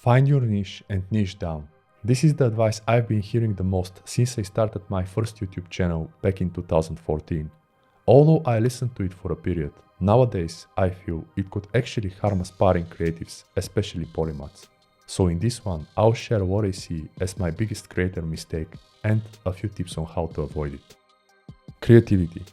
Find your niche and niche down. This is the advice I've been hearing the most since I started my first YouTube channel back in 2014. Although I listened to it for a period, nowadays I feel it could actually harm aspiring creatives, especially polymaths. So in this one, I'll share what I see as my biggest creator mistake and a few tips on how to avoid it. Creativity.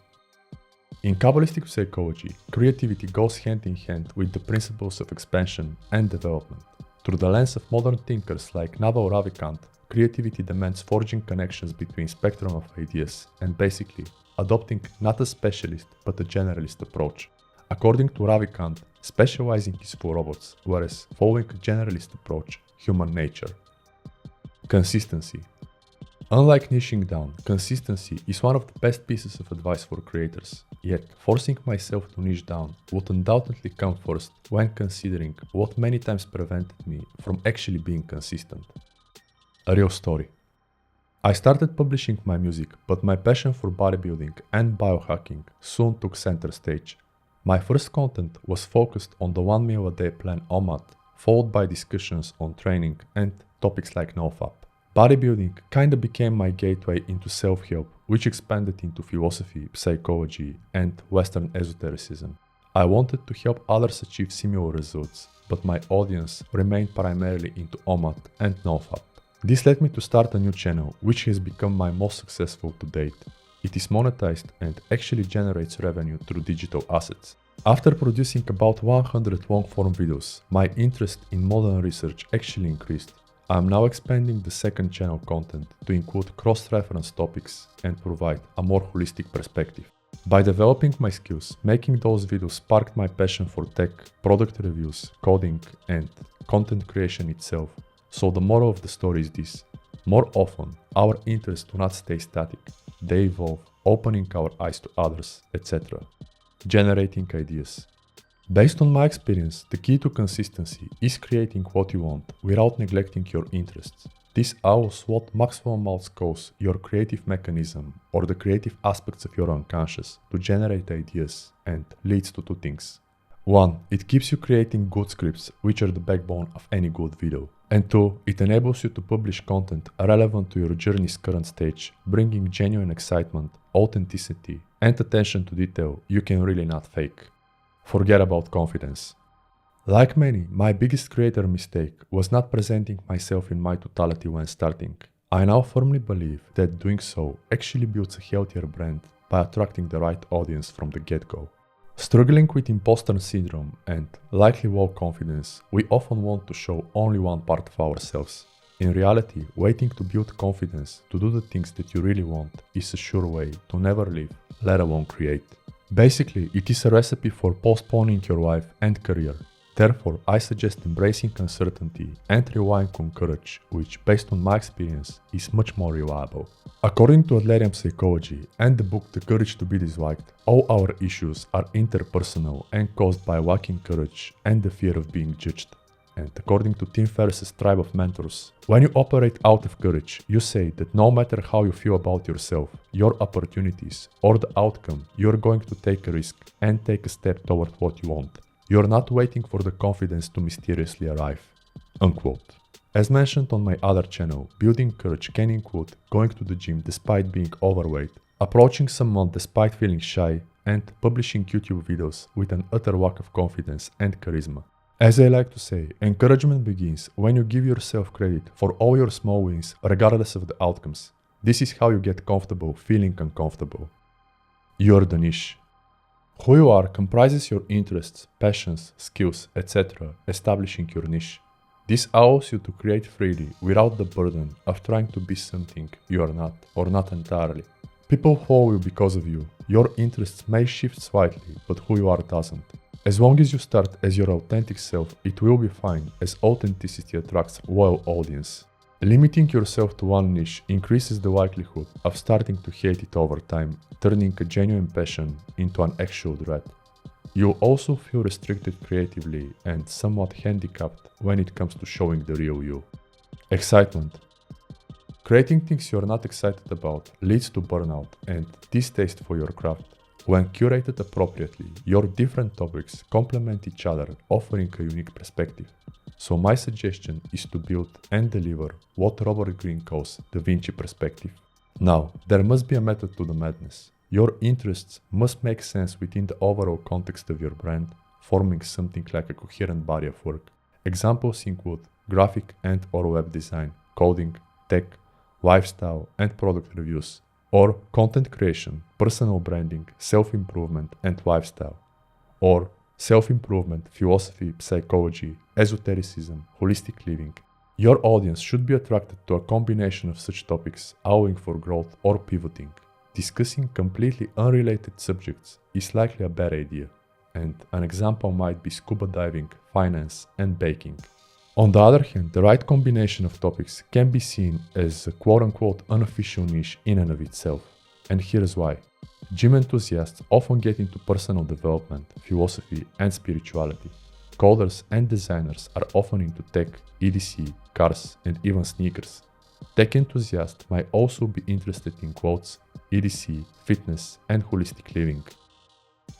In Kabbalistic psychology, creativity goes hand in hand with the principles of expansion and development. Through the lens of modern thinkers like Naval Ravikant, creativity demands forging connections between spectrum of ideas and basically adopting not a specialist but a generalist approach. According to Ravikant, specializing is for robots, whereas following a generalist approach, human nature. Consistency. Unlike niching down, consistency is one of the best pieces of advice for creators, yet forcing myself to niche down would undoubtedly come first when considering what many times prevented me from actually being consistent. A real story. I started publishing my music, but my passion for bodybuilding and biohacking soon took center stage. My first content was focused on the 1 meal a day plan OMAD, followed by discussions on training and topics like NoFap. Bodybuilding kinda became my gateway into self-help, which expanded into philosophy, psychology, and Western esotericism. I wanted to help others achieve similar results, but my audience remained primarily into OMAD and NoFap. This led me to start a new channel, which has become my most successful to date. It is monetized and actually generates revenue through digital assets. After producing about 100 long-form videos, my interest in modern research actually increased. I am now expanding the second channel content to include cross-reference topics and provide a more holistic perspective. By developing my skills, making those videos sparked my passion for tech, product reviews, coding, and content creation itself. So the moral of the story is this: more often, our interests do not stay static. They evolve, opening our eyes to others, etc. Generating ideas. Based on my experience, the key to consistency is creating what you want without neglecting your interests. This allows what maximum outscores your creative mechanism or the creative aspects of your unconscious to generate ideas and leads to two things. 1. It keeps you creating good scripts, which are the backbone of any good video. And 2. It enables you to publish content relevant to your journey's current stage, bringing genuine excitement, authenticity, and attention to detail you can really not fake. Forget about confidence. Like many, my biggest creator mistake was not presenting myself in my totality when starting. I now firmly believe that doing so actually builds a healthier brand by attracting the right audience from the get-go. Struggling with imposter syndrome and likely low confidence, we often want to show only one part of ourselves. In reality, waiting to build confidence to do the things that you really want is a sure way to never live, let alone create. Basically, it is a recipe for postponing your life and career. Therefore, I suggest embracing uncertainty and relying on courage, which, based on my experience, is much more reliable. According to Adlerian psychology and the book The Courage to be Disliked, all our issues are interpersonal and caused by lacking courage and the fear of being judged. And according to Tim Ferriss's tribe of mentors, when you operate out of courage, you say that no matter how you feel about yourself, your opportunities, or the outcome, you're going to take a risk and take a step toward what you want. You're not waiting for the confidence to mysteriously arrive. Unquote. As mentioned on my other channel, building courage can include going to the gym despite being overweight, approaching someone despite feeling shy, and publishing YouTube videos with an utter lack of confidence and charisma. As I like to say, encouragement begins when you give yourself credit for all your small wins regardless of the outcomes. This is how you get comfortable feeling uncomfortable. You're the niche. Who you are comprises your interests, passions, skills, etc., establishing your niche. This allows you to create freely without the burden of trying to be something you are not, or not entirely. People follow you because of you. Your interests may shift slightly, but who you are doesn't. As long as you start as your authentic self, it will be fine, as authenticity attracts a loyal audience. Limiting yourself to one niche increases the likelihood of starting to hate it over time, turning a genuine passion into an actual dread. You'll also feel restricted creatively and somewhat handicapped when it comes to showing the real you. Excitement. Creating things you're not excited about leads to burnout and distaste for your craft. When curated appropriately, your different topics complement each other, offering a unique perspective. So my suggestion is to build and deliver what Robert Greene calls the Vinci perspective. Now, there must be a method to the madness. Your interests must make sense within the overall context of your brand, forming something like a coherent body of work. Examples include graphic and or web design, coding, tech, lifestyle and product reviews, or content creation, personal branding, self-improvement and lifestyle, or self-improvement, philosophy, psychology, esotericism, holistic living. Your audience should be attracted to a combination of such topics, allowing for growth or pivoting. Discussing completely unrelated subjects is likely a bad idea, and an example might be scuba diving, finance, and baking. On the other hand, the right combination of topics can be seen as a quote-unquote unofficial niche in and of itself. And here's why. Gym enthusiasts often get into personal development, philosophy, and spirituality. Coders and designers are often into tech, EDC, cars, and even sneakers. Tech enthusiasts might also be interested in quotes, EDC, fitness, and holistic living.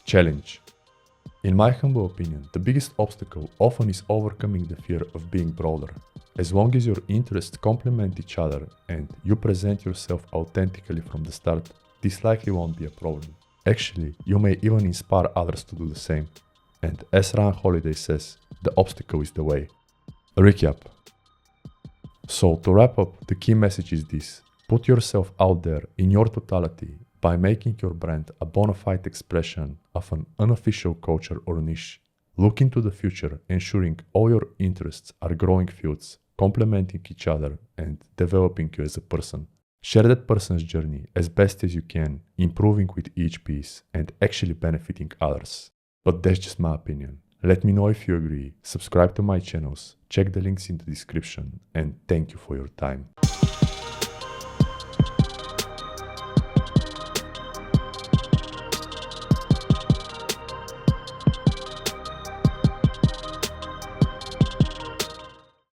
Challenge. In my humble opinion, the biggest obstacle often is overcoming the fear of being broader. As long as your interests complement each other and you present yourself authentically from the start, this likely won't be a problem. Actually, you may even inspire others to do the same. And as Ryan Holiday says, the obstacle is the way. Recap. So to wrap up, the key message is this. Put yourself out there in your totality by making your brand a bona fide expression of an unofficial culture or niche. Look into the future, ensuring all your interests are growing fields, complementing each other and developing you as a person. Share that person's journey as best as you can, improving with each piece and actually benefiting others. But that's just my opinion. Let me know if you agree, subscribe to my channels, check the links in the description, and thank you for your time.